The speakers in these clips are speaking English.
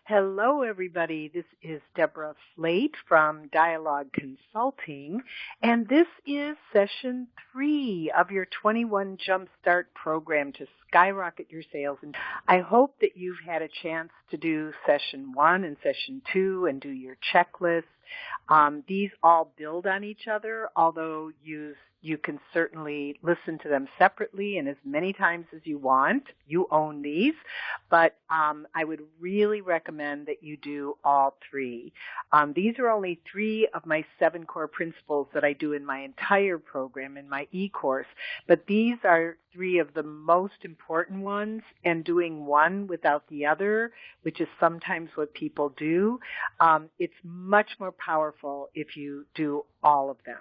Hello, everybody. This is Deborah Flate from Dialogue Consulting, and this is session 3 of your 21 JumpStart program to skyrocket your sales. And I hope that you've had a chance to do session 1 and session 2 and do your checklist. These all build on each other, although you can certainly listen to them separately and as many times as you want. You own these. But I would really recommend that you do all 3. These are only 3 of my 7 core principles that I do in my entire program, in my e-course. But these are 3 of the most important ones, and doing one without the other, which is sometimes what people do, it's much more powerful if you do all of them.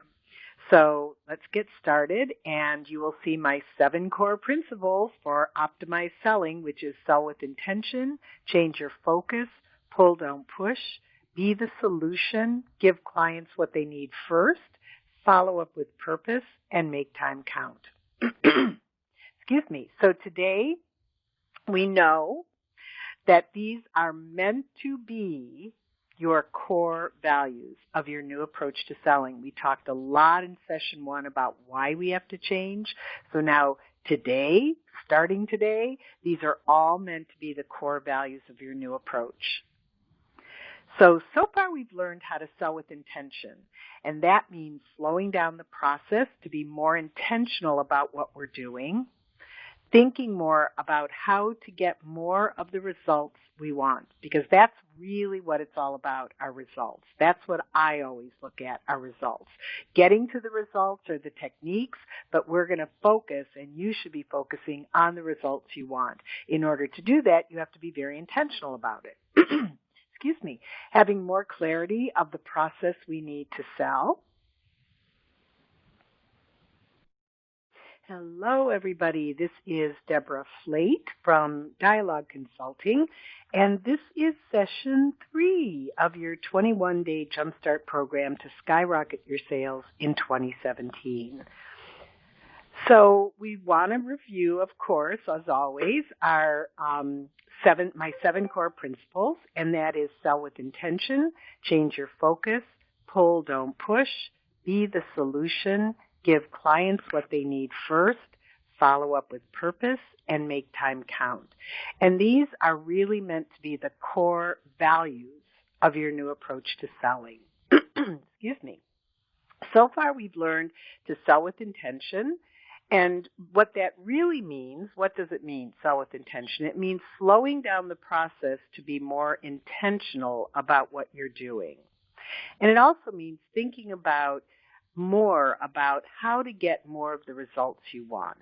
So let's get started, and you will see my 7 core principles for optimized selling, which is sell with intention, change your focus, pull, don't push, be the solution, give clients what they need first, follow up with purpose, and make time count. Excuse me. So today we know that these are meant to be your core values of your new approach to selling. We talked a lot in session 1 about why we have to change. So now today, starting today, these are all meant to be the core values of your new approach. So far we've learned how to sell with intention, and that means slowing down the process to be more intentional about what we're doing, thinking more about how to get more of the results we want, because that's really what it's all about, our results. That's what I always look at, our results. Getting to the results are the techniques, but we're going to focus, and you should be focusing on the results you want. In order to do that, you have to be very intentional about it. Excuse me. Having more clarity of the process we need to sell. Hello, everybody. This is Deborah Flate from Dialogue Consulting, and this is session 3 of your 21-day JumpStart program to skyrocket your sales in 2017. So we want to review, of course, as always, our my 7 core principles, and that is sell with intention, change your focus, pull, don't push, be the solution, give clients what they need first, follow up with purpose, and make time count. And these are really meant to be the core values of your new approach to selling. Excuse me. So far we've learned to sell with intention. And what that really means, what does it mean, sell with intention? It means slowing down the process to be more intentional about what you're doing. And it also means thinking about more about how to get more of the results you want,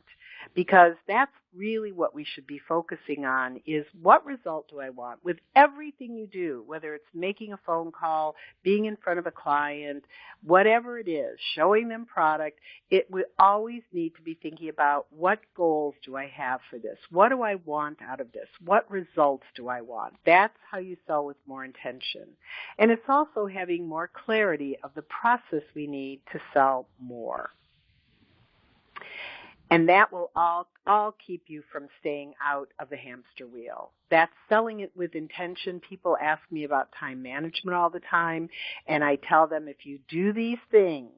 because that's really what we should be focusing on, is what result do I want with everything you do, whether it's making a phone call, being in front of a client, whatever it is, showing them product. It will always need to be thinking about, what goals do I have for this? What do I want out of this? What results do I want? That's how you sell with more intention. And it's also having more clarity of the process we need to sell more. And that will all keep you from staying out of the hamster wheel. That's selling it with intention. People ask me about time management all the time, and I tell them, if you do these things,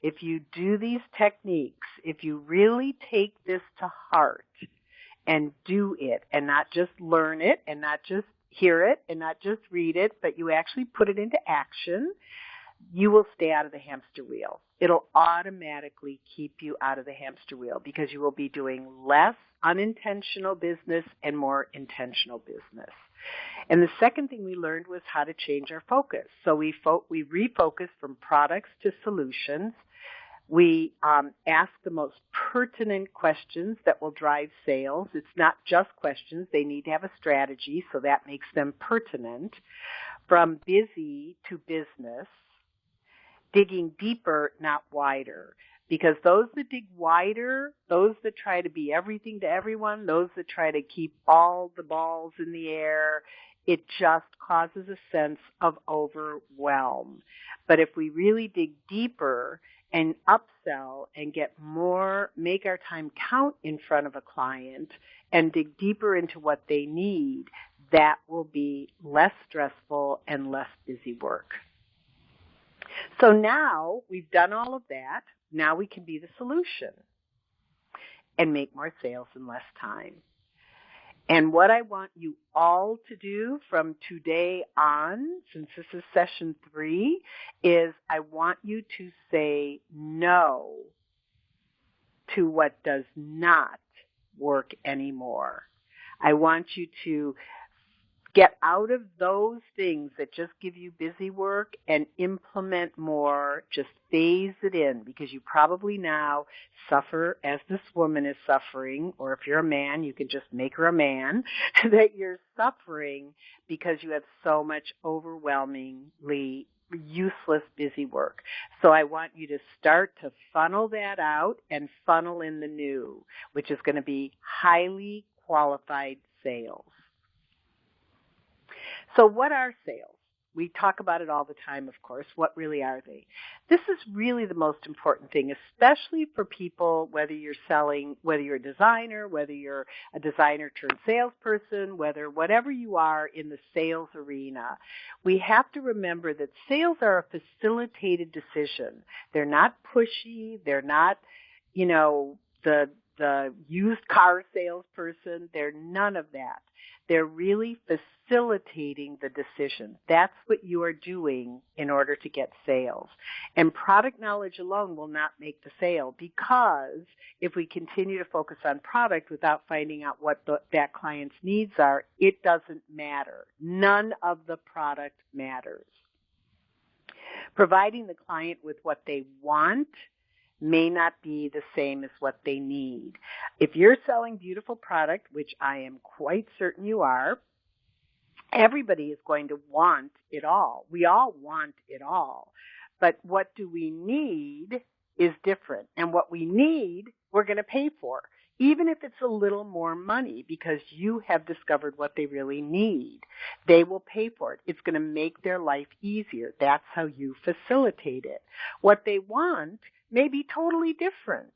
if you do these techniques, if you really take this to heart and do it, and not just learn it, and not just hear it, and not just read it, but you actually put it into action, you will stay out of the hamster wheel. It'll automatically keep you out of the hamster wheel, because you will be doing less unintentional business and more intentional business. And the second thing we learned was how to change our focus. So we refocused from products to solutions. We ask the most pertinent questions that will drive sales. It's not just questions. They need to have a strategy, so that makes them pertinent. From busy to business, digging deeper, not wider. Because those that dig wider, those that try to be everything to everyone, those that try to keep all the balls in the air, it just causes a sense of overwhelm. But if we really dig deeper and upsell and get more, make our time count in front of a client and dig deeper into what they need, that will be less stressful and less busy work. So now we've done all of that. Now we can be the solution and make more sales in less time. And what I want you all to do from today on, since this is session 3, is I want you to say no to what does not work anymore. I want you to get out of those things that just give you busy work and implement more. Just phase it in, because you probably now suffer as this woman is suffering, or if you're a man, you can just make her a man, that you're suffering because you have so much overwhelmingly useless busy work. So I want you to start to funnel that out and funnel in the new, which is going to be highly qualified sales. So what are sales? We talk about it all the time, of course. What really are they? This is really the most important thing, especially for people, whether you're selling, whether you're a designer, whether you're a designer turned salesperson, whatever you are in the sales arena. We have to remember that sales are a facilitated decision. They're not pushy. They're not, the used car salesperson. They're none of that. They're really facilitating the decision. That's what you are doing in order to get sales. And product knowledge alone will not make the sale, because if we continue to focus on product without finding out what that client's needs are, it doesn't matter. None of the product matters. Providing the client with what they want may not be the same as what they need. If you're selling beautiful product, which I am quite certain you are, everybody is going to want it all. We all want it all. But what do we need is different. And what we need, we're going to pay for, even if it's a little more money, because you have discovered what they really need. They will pay for it. It's going to make their life easier. That's how you facilitate it. What they want may be totally different.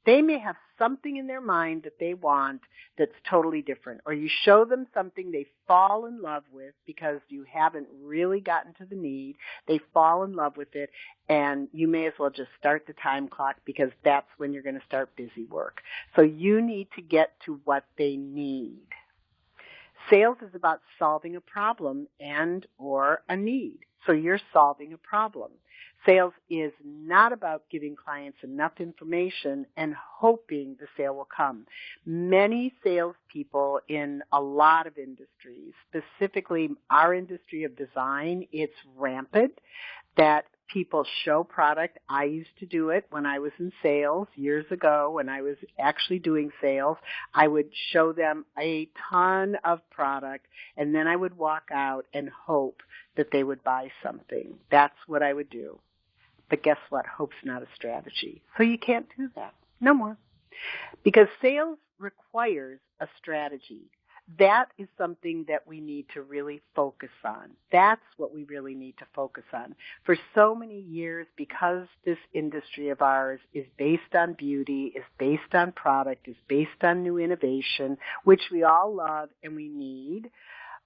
They may have something in their mind that they want that's totally different. Or you show them something they fall in love with because you haven't really gotten to the need. They fall in love with it, and you may as well just start the time clock, because that's when you're going to start busy work. So you need to get to what they need. Sales is about solving a problem and or a need. So you're solving a problem. Sales is not about giving clients enough information and hoping the sale will come. Many salespeople in a lot of industries, specifically our industry of design, it's rampant that people show product. I used to do it when I was in sales years ago. When I was actually doing sales, I would show them a ton of product, and then I would walk out and hope that they would buy something. That's what I would do. But guess what? Hope's not a strategy. So you can't do that. No more. Because sales requires a strategy. That is something that we need to really focus on. That's what we really need to focus on. For so many years, because this industry of ours is based on beauty, is based on product, is based on new innovation, which we all love and we need,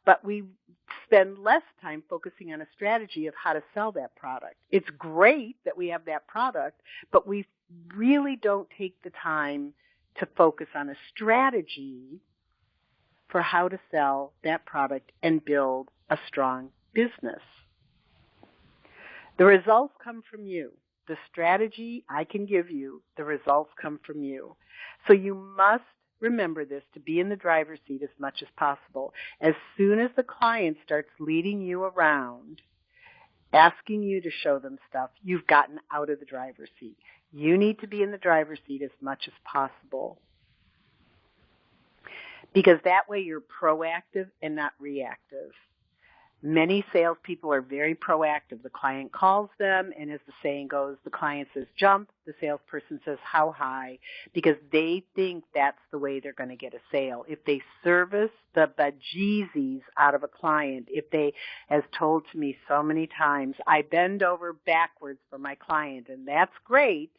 but we spend less time focusing on a strategy of how to sell that product. It's great that we have that product, but we really don't take the time to focus on a strategy for how to sell that product and build a strong business. The results come from you. The strategy I can give you, the results come from you. So you must remember this to be in the driver's seat as much as possible. As soon as the client starts leading you around, asking you to show them stuff, you've gotten out of the driver's seat. You need to be in the driver's seat as much as possible, because that way you're proactive and not reactive. Many salespeople are very proactive. The client calls them, and as the saying goes, the client says jump, the salesperson says how high, because they think that's the way they're going to get a sale. If they service the bejesus out of a client, if they, as told to me so many times, I bend over backwards for my client, and that's great,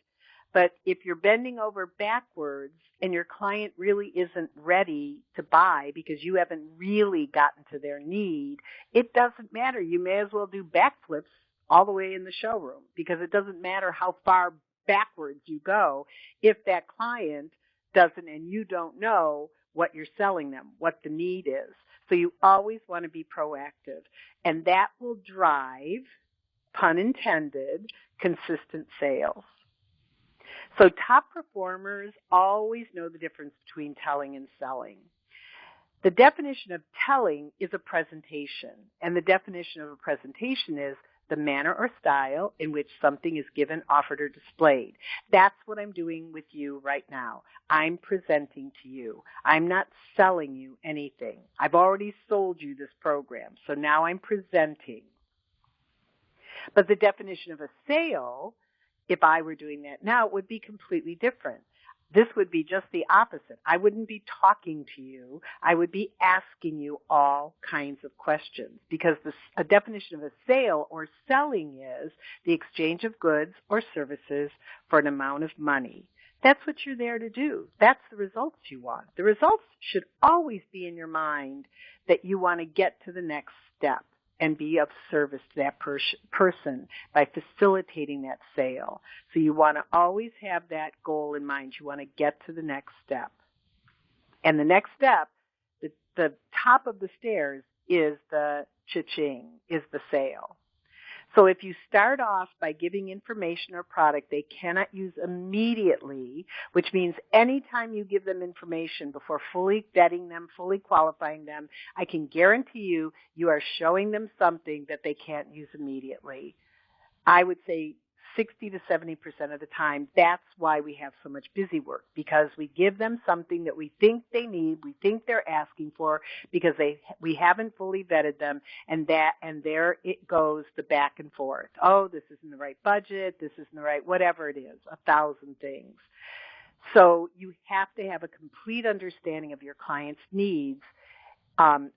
But if you're bending over backwards and your client really isn't ready to buy because you haven't really gotten to their need, it doesn't matter. You may as well do backflips all the way in the showroom, because it doesn't matter how far backwards you go if that client doesn't and you don't know what you're selling them, what the need is. So you always want to be proactive, and that will drive, pun intended, consistent sales. So top performers always know the difference between telling and selling. The definition of telling is a presentation, and the definition of a presentation is the manner or style in which something is given, offered, or displayed. That's what I'm doing with you right now. I'm presenting to you. I'm not selling you anything. I've already sold you this program, so now I'm presenting. But the definition of a sale, if I were doing that now, it would be completely different. This would be just the opposite. I wouldn't be talking to you. I would be asking you all kinds of questions, because a definition of a sale or selling is the exchange of goods or services for an amount of money. That's what you're there to do. That's the results you want. The results should always be in your mind that you want to get to the next step and be of service to that person by facilitating that sale. So you want to always have that goal in mind. You want to get to the next step. And the next step, the top of the stairs, is the cha-ching, is the sale. So if you start off by giving information or product they cannot use immediately, which means anytime you give them information before fully vetting them, fully qualifying them, I can guarantee you are showing them something that they can't use immediately. I would say 60 to 70% of the time, that's why we have so much busy work, because we give them something that we think they need, we think they're asking for, because we haven't fully vetted them, and there it goes, the back and forth. Oh, this isn't the right budget, this isn't the right, whatever it is, 1,000 things. So you have to have a complete understanding of your client's needs,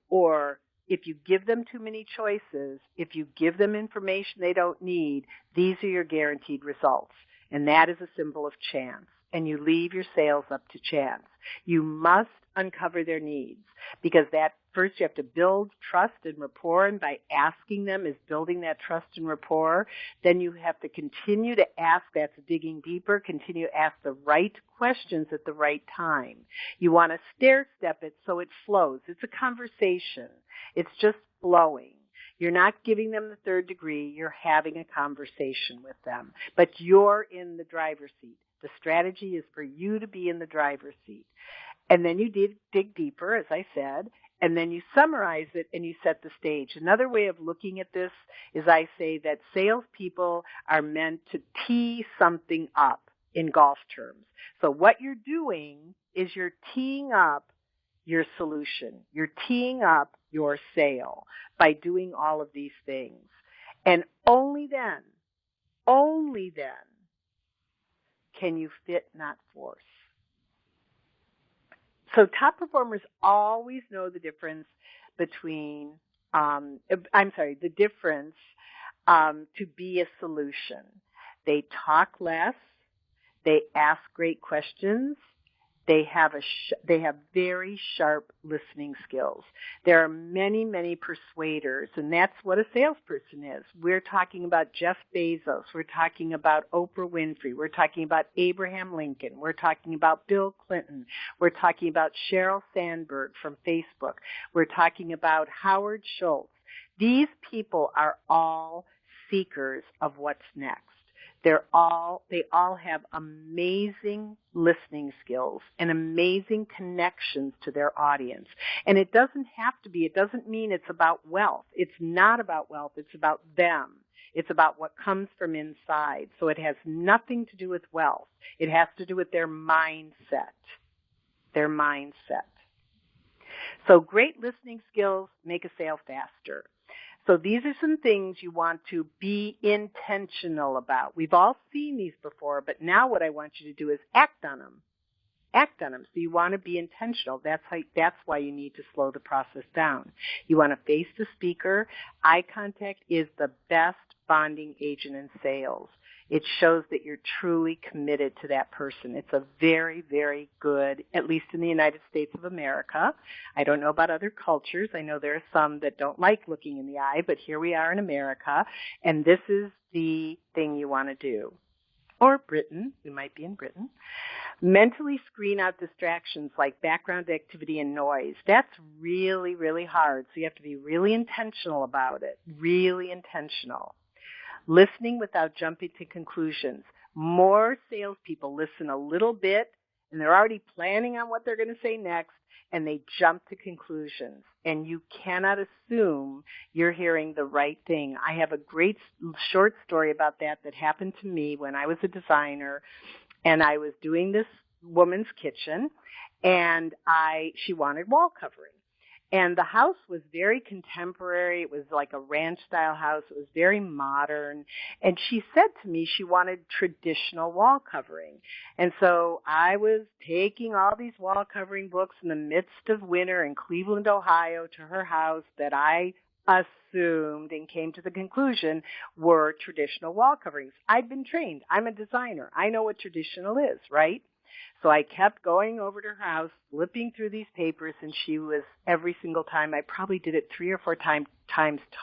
or if you give them too many choices, if you give them information they don't need, these are your guaranteed results. And that is a symbol of chance. And you leave your sales up to chance. You must uncover their needs, because that first you have to build trust and rapport, and by asking them is building that trust and rapport. Then you have to continue to ask, that's digging deeper, continue to ask the right questions at the right time. You want to stair step it so it flows. It's a conversation. It's just flowing. You're not giving them the third degree. You're having a conversation with them. But you're in the driver's seat. The strategy is for you to be in the driver's seat. And then you dig deeper, as I said, and then you summarize it and you set the stage. Another way of looking at this is I say that salespeople are meant to tee something up in golf terms. So what you're doing is you're teeing up your solution. You're teeing up your sale by doing all of these things. And only then can you fit, not force. So top performers always know the difference between, the difference to be a solution. They talk less. They ask great questions. They have very sharp listening skills. There are many, many persuaders, and that's what a salesperson is. We're talking about Jeff Bezos. We're talking about Oprah Winfrey. We're talking about Abraham Lincoln. We're talking about Bill Clinton. We're talking about Sheryl Sandberg from Facebook. We're talking about Howard Schultz. These people are all seekers of what's next. They all have amazing listening skills and amazing connections to their audience. And it doesn't mean it's about wealth. It's not about wealth. It's about them. It's about what comes from inside. So it has nothing to do with wealth. It has to do with their mindset. Their mindset. So great listening skills make a sale faster. So these are some things you want to be intentional about. We've all seen these before, but now what I want you to do is act on them. Act on them. So you want to be intentional. That's why you need to slow the process down. You want to face the speaker. Eye contact is the best bonding agent in sales. It shows that you're truly committed to that person. It's a very, very good, at least in the United States of America. I don't know about other cultures. I know there are some that don't like looking in the eye, but here we are in America, and this is the thing you want to do. Or Britain. We might be in Britain. Mentally screen out distractions like background activity and noise. That's really, really hard, so you have to be really intentional about it, really intentional. Listening without jumping to conclusions. More salespeople listen a little bit, and they're already planning on what they're going to say next, and they jump to conclusions. And you cannot assume you're hearing the right thing. I have a great short story about that happened to me when I was a designer, and I was doing this woman's kitchen, and she wanted wall covering. And the house was very contemporary. It was like a ranch-style house. It was very modern. And she said to me she wanted traditional wall covering. And so I was taking all these wall covering books in the midst of winter in Cleveland, Ohio, to her house that I assumed and came to the conclusion were traditional wall coverings. I'd been trained. I'm a designer. I know what traditional is, right? So I kept going over to her house, flipping through these papers, and she was, every single time, I probably did it 3 or 4 times,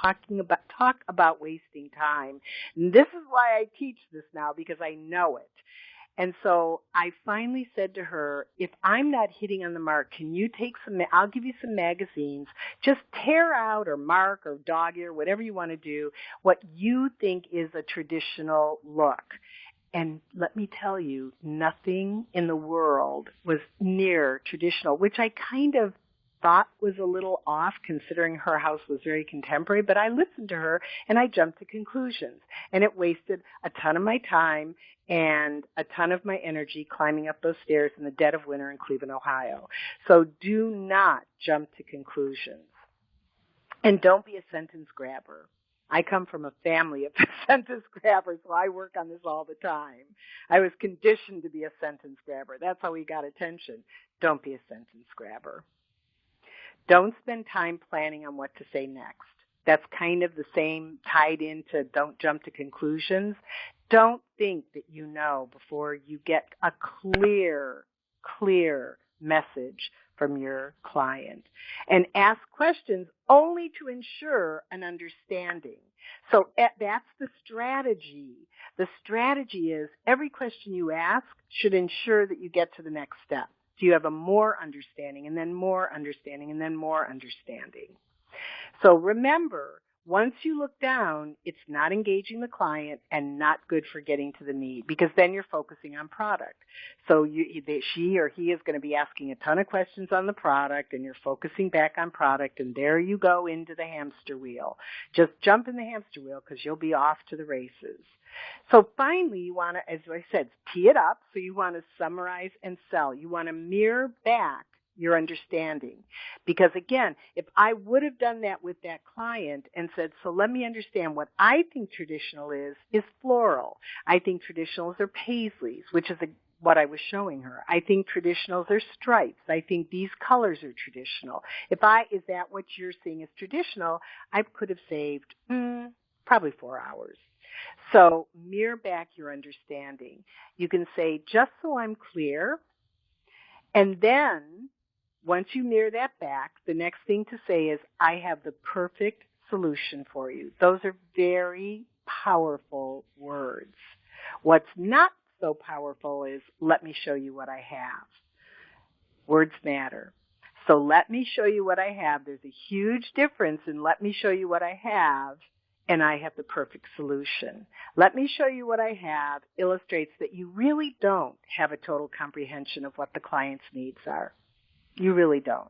talk about wasting time. And this is why I teach this now, because I know it. And so I finally said to her, if I'm not hitting on the mark, can you take I'll give you some magazines, just tear out or mark or dog ear, whatever you want to do, what you think is a traditional look. And let me tell you, nothing in the world was near traditional, which I kind of thought was a little off considering her house was very contemporary, but I listened to her and I jumped to conclusions. And it wasted a ton of my time and a ton of my energy climbing up those stairs in the dead of winter in Cleveland, Ohio. So do not jump to conclusions. And don't be a sentence grabber. I come from a family of sentence grabbers, so I work on this all the time. I was conditioned to be a sentence grabber. That's how we got attention. Don't be a sentence grabber. Don't spend time planning on what to say next. That's kind of the same tied into don't jump to conclusions. Don't think that you know before you get a clear message from your client. And ask questions only to ensure an understanding. So that's the strategy. The strategy is every question you ask should ensure that you get to the next step. So you have a more understanding and then more understanding and then more understanding. So remember, once you look down, it's not engaging the client and not good for getting to the need because then you're focusing on product. So she or he is going to be asking a ton of questions on the product and you're focusing back on product and there you go into the hamster wheel. Just jump in the hamster wheel because you'll be off to the races. So finally, you want to, as I said, tee it up. So you want to summarize and sell. You want to mirror back your understanding. Because again, if I would have done that with that client and said, so let me understand what I think traditional is floral. I think traditionals are paisleys, which is what I was showing her. I think traditionals are stripes. I think these colors are traditional. Is that what you're seeing as traditional? I could have saved probably 4 hours. So mirror back your understanding. You can say, just so I'm clear, and then once you mirror that back, the next thing to say is, I have the perfect solution for you. Those are very powerful words. What's not so powerful is, let me show you what I have. Words matter. So let me show you what I have. There's a huge difference in let me show you what I have and I have the perfect solution. Let me show you what I have illustrates that you really don't have a total comprehension of what the client's needs are. You really don't.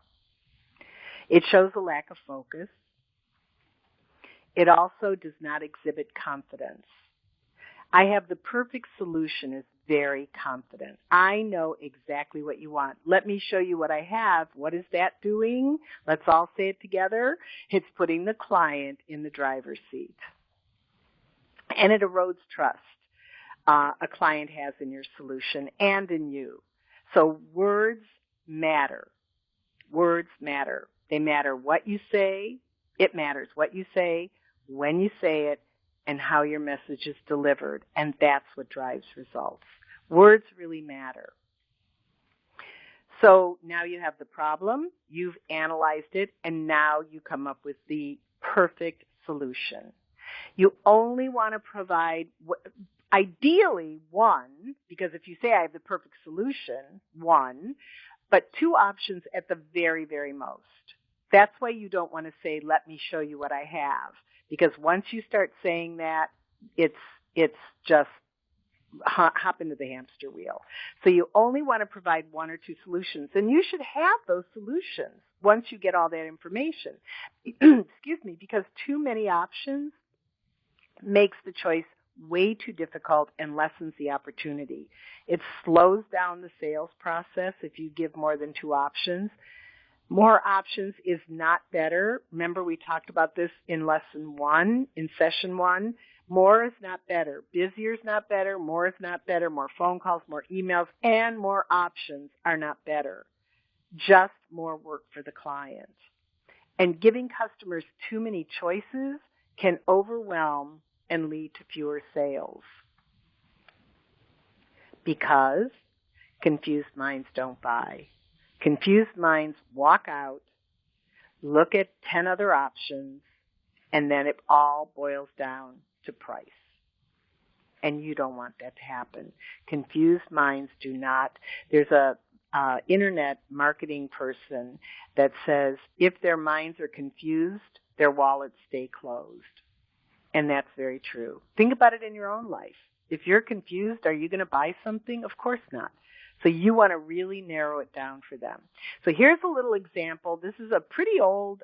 It shows a lack of focus. It also does not exhibit confidence. I have the perfect solution is very confident. I know exactly what you want. Let me show you what I have. What is that doing? Let's all say it together. It's putting the client in the driver's seat. And it erodes trust a client has in your solution and in you. So words matter. Words matter. They matter what you say. It matters what you say, when you say it, and how your message is delivered, and that's what drives results. Words really matter. So now you have the problem, you've analyzed it, and now you come up with the perfect solution. You only want to provide, ideally, one, because if you say I have the perfect solution, one, but two options at the very, very most. That's why you don't want to say, let me show you what I have, because once you start saying that, it's just hop into the hamster wheel. So you only want to provide one or two solutions, and you should have those solutions once you get all that information. Excuse me, because too many options makes the choice way too difficult and lessens the opportunity. It slows down the sales process if you give more than two options. More options is not better. Remember, we talked about this in lesson 1, in session 1. More is not better. Busier is not better. More is not better. More phone calls, more emails, and more options are not better. Just more work for the client. And giving customers too many choices can overwhelm and lead to fewer sales. Because confused minds don't buy. Confused minds walk out, look at 10 other options, and then it all boils down to price. And you don't want that to happen. Confused minds do not. There's a internet marketing person that says if their minds are confused, their wallets stay closed. And that's very true. Think about it in your own life. If you're confused, are you going to buy something? Of course not. So you want to really narrow it down for them. So here's a little example. This is a pretty old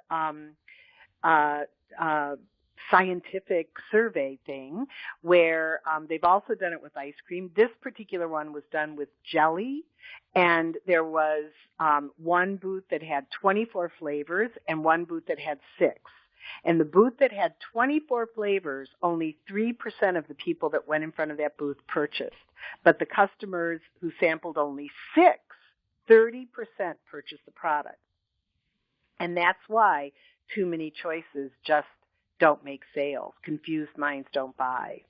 scientific survey thing where they've also done it with ice cream. This particular one was done with jelly, and there was one booth that had 24 flavors and one booth that had 6. And the booth that had 24 flavors, only 3% of the people that went in front of that booth purchased. But the customers who sampled only 6, 30% purchased the product. And that's why too many choices just don't make sales. Confused minds don't buy.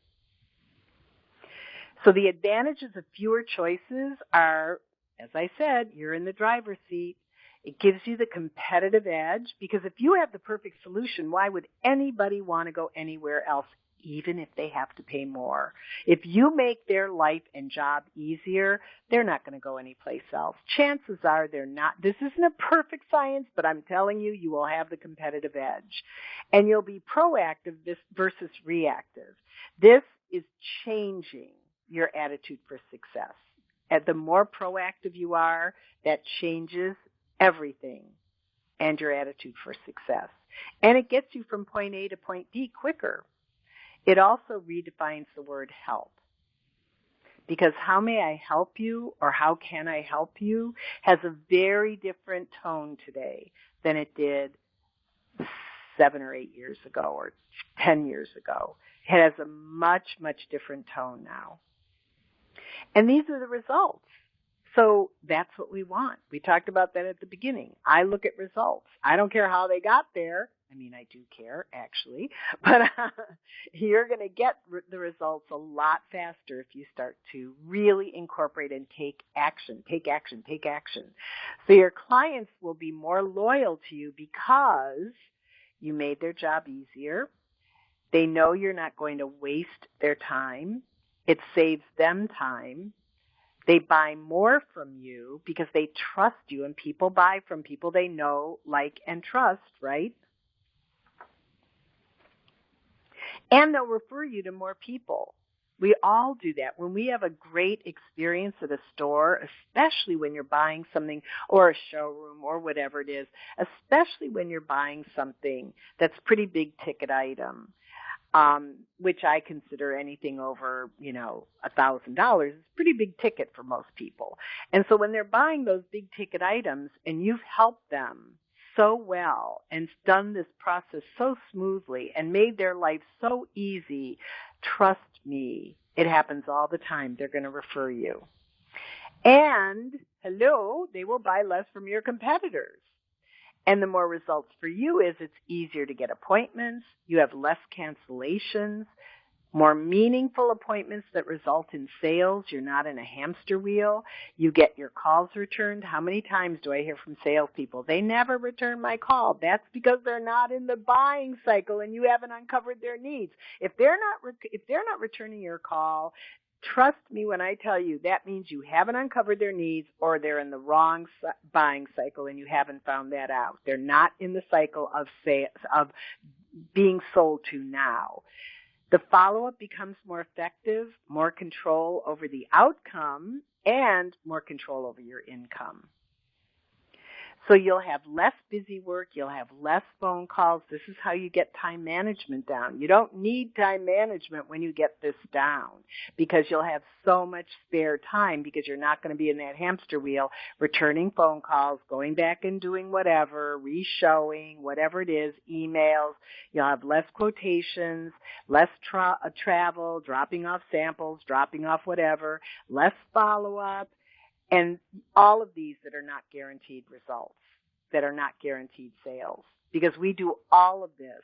So the advantages of fewer choices are, as I said, you're in the driver's seat. It gives you the competitive edge, because if you have the perfect solution, why would anybody want to go anywhere else, even if they have to pay more? If you make their life and job easier, they're not going to go anyplace else. Chances are they're not. This isn't a perfect science, but I'm telling you, you will have the competitive edge. And you'll be proactive versus reactive. This is changing your attitude for success. And the more proactive you are, that changes everything and your attitude for success. And it gets you from point A to point B quicker. It also redefines the word help. Because how may I help you, or how can I help you, has a very different tone today than it did 7 or 8 years ago or 10 years ago. It has a much, much different tone now. And these are the results. So that's what we want. We talked about that at the beginning. I look at results. I don't care how they got there. I mean, I do care, actually. But you're going to get the results a lot faster if you start to really incorporate and take action, take action, take action. So your clients will be more loyal to you because you made their job easier. They know you're not going to waste their time. It saves them time. They buy more from you because they trust you, and people buy from people they know, like, and trust, right? And they'll refer you to more people. We all do that. When we have a great experience at a store, especially when you're buying something, or a showroom, or whatever it is, especially when you're buying something that's pretty big ticket item, which I consider anything over, $1,000 is a pretty big ticket for most people. And so when they're buying those big ticket items and you've helped them so well and done this process so smoothly and made their life so easy, trust me, it happens all the time. They're going to refer you. And, they will buy less from your competitors. And the more results for you is it's easier to get appointments. You have less cancellations. More meaningful appointments that result in sales. You're not in a hamster wheel. You get your calls returned. How many times do I hear from salespeople? They never return my call. That's because they're not in the buying cycle and you haven't uncovered their needs. If they're not returning your call, trust me when I tell you that means you haven't uncovered their needs or they're in the wrong buying cycle and you haven't found that out. They're not in the cycle of being sold to now. The follow-up becomes more effective, more control over the outcome, and more control over your income. So you'll have less busy work, you'll have less phone calls. This is how you get time management down. You don't need time management when you get this down because you'll have so much spare time because you're not going to be in that hamster wheel returning phone calls, going back and doing whatever, re-showing, whatever it is, emails. You'll have less quotations, less travel, dropping off samples, dropping off whatever, less follow-up. And all of these that are not guaranteed results, that are not guaranteed sales, because we do all of this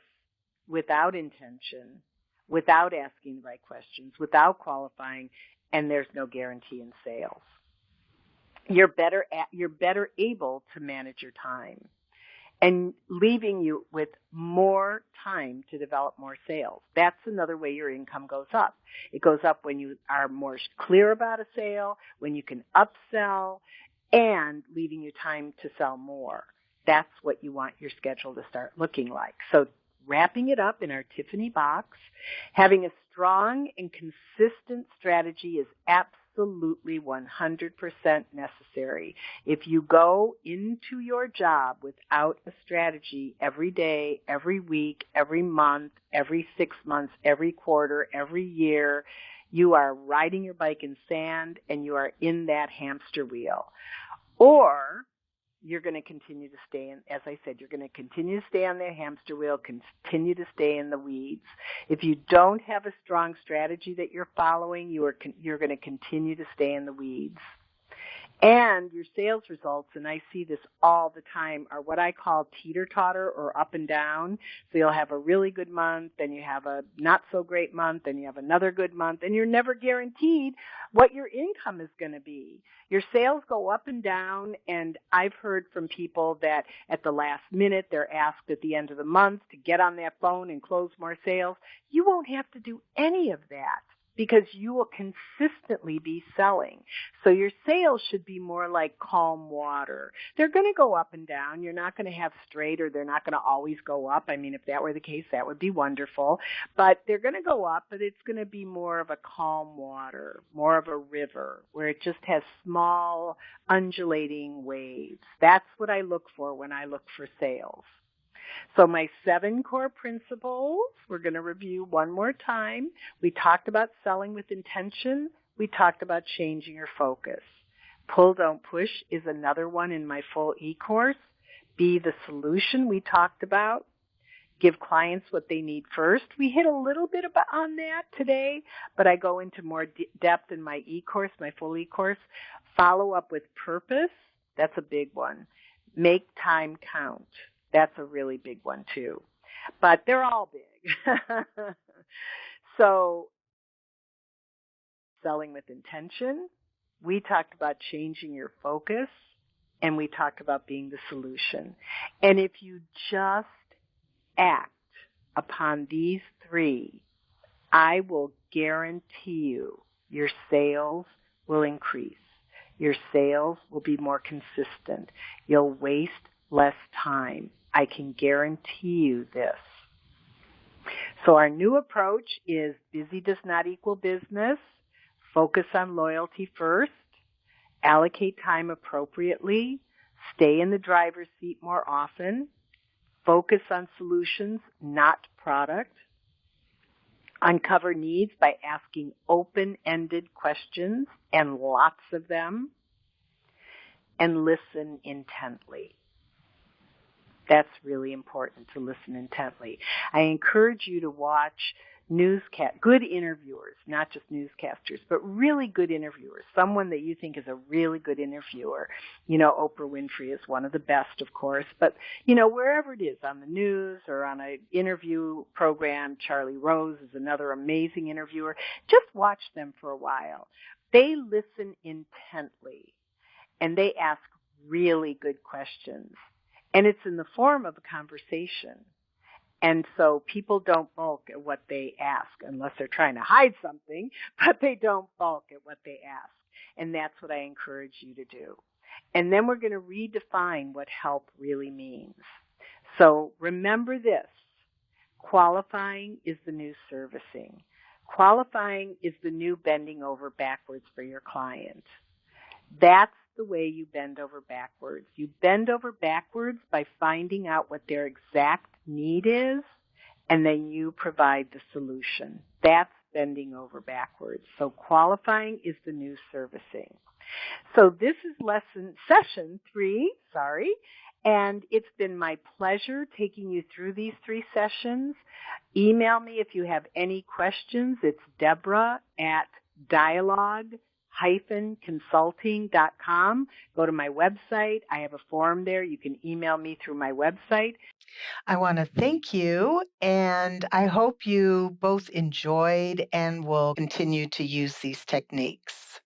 without intention, without asking the right questions, without qualifying, and there's no guarantee in sales. You're better able to manage your time and leaving you with more time to develop more sales. That's another way your income goes up. It goes up when you are more clear about a sale, when you can upsell, and leaving you time to sell more. That's what you want your schedule to start looking like. So wrapping it up in our Tiffany box, having a strong and consistent strategy is absolutely 100% necessary. If you go into your job without a strategy every day, every week, every month, every 6 months, every quarter, every year, you are riding your bike in sand and you are in that hamster wheel. Or you're going to continue to stay in, as I said, you're going to continue to stay on the hamster wheel, continue to stay in the weeds. If you don't have a strong strategy that you're following, you're going to continue to stay in the weeds. And your sales results, and I see this all the time, are what I call teeter-totter or up and down. So you'll have a really good month, then you have a not-so-great month, then you have another good month, and you're never guaranteed what your income is going to be. Your sales go up and down, and I've heard from people that at the last minute they're asked at the end of the month to get on that phone and close more sales. You won't have to do any of that, because you will consistently be selling. So your sales should be more like calm water. They're going to go up and down. You're not going to have straight, or they're not going to always go up. I mean, if that were the case, that would be wonderful. But they're going to go up, but it's going to be more of a calm water, more of a river, where it just has small undulating waves. That's what I look for when I look for sales. So my 7 core principles, we're going to review one more time. We talked about selling with intention. We talked about changing your focus. Pull, don't push is another one in my full e-course. Be the solution we talked about. Give clients what they need first. We hit a little bit on that today, but I go into more depth in my e-course, my full e-course. Follow up with purpose. That's a big one. Make time count. That's a really big one, too. But they're all big. So, selling with intention. We talked about changing your focus, and we talked about being the solution. And if you just act upon these 3, I will guarantee you your sales will increase. Your sales will be more consistent. You'll waste less time. I can guarantee you this. So our new approach is busy does not equal business. Focus on loyalty first. Allocate time appropriately. Stay in the driver's seat more often. Focus on solutions, not product. Uncover needs by asking open-ended questions, and lots of them. And listen intently. That's really important, to listen intently. I encourage you to watch good interviewers, not just newscasters, but really good interviewers, someone that you think is a really good interviewer. Oprah Winfrey is one of the best, of course, but, wherever it is, on the news or on an interview program, Charlie Rose is another amazing interviewer. Just watch them for a while. They listen intently, and they ask really good questions. And it's in the form of a conversation. And so people don't balk at what they ask unless they're trying to hide something, but they don't balk at what they ask. And that's what I encourage you to do. And then we're going to redefine what help really means. So remember this. Qualifying is the new servicing. Qualifying is the new bending over backwards for your client. That's the way you bend over backwards. You bend over backwards by finding out what their exact need is, and then you provide the solution. That's bending over backwards. So qualifying is the new servicing. So this is session 3, and it's been my pleasure taking you through these 3 sessions. Email me if you have any questions. It's Deborah at dialogue-consulting.com. Go to my website. I have a form there. You can email me through my website. I want to thank you, and I hope you both enjoyed and will continue to use these techniques.